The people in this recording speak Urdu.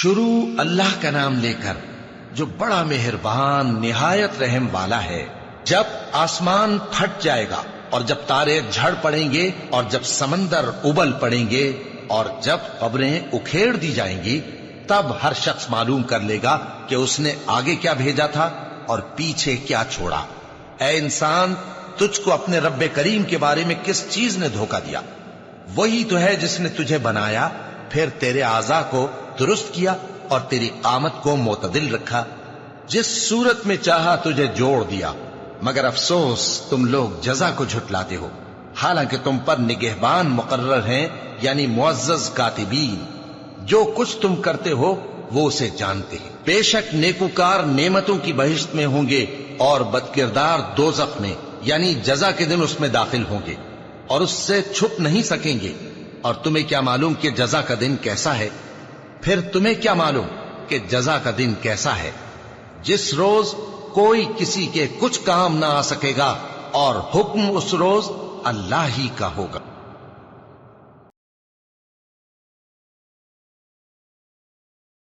شروع اللہ کا نام لے کر جو بڑا مہربان نہایت رحم والا ہے۔ جب آسمان پھٹ جائے گا اور جب تارے جھڑ پڑیں گے اور جب سمندر ابل پڑیں گے اور جب قبریں اکھیڑ دی جائیں گی، تب ہر شخص معلوم کر لے گا کہ اس نے آگے کیا بھیجا تھا اور پیچھے کیا چھوڑا۔ اے انسان، تجھ کو اپنے رب کریم کے بارے میں کس چیز نے دھوکہ دیا؟ وہی تو ہے جس نے تجھے بنایا، پھر تیرے اعضاء کو درست کیا اور تیری قامت کو معتدل رکھا، جس صورت میں چاہا تجھے جوڑ دیا۔ مگر افسوس تم لوگ جزا کو جھٹلاتے ہو، حالانکہ تم پر نگہبان مقرر ہیں، یعنی معزز کاتبین۔ جو کچھ تم کرتے ہو وہ اسے جانتے ہیں۔ بے شک نیکوکار نعمتوں کی بہشت میں ہوں گے اور بدکردار دوزخ میں، یعنی جزا کے دن اس میں داخل ہوں گے اور اس سے چھپ نہیں سکیں گے۔ اور تمہیں کیا معلوم کہ جزا کا دن کیسا ہے؟ پھر تمہیں کیا معلوم کہ جزا کا دن کیسا ہے؟ جس روز کوئی کسی کے کچھ کام نہ آ سکے گا اور حکم اس روز اللہ ہی کا ہوگا۔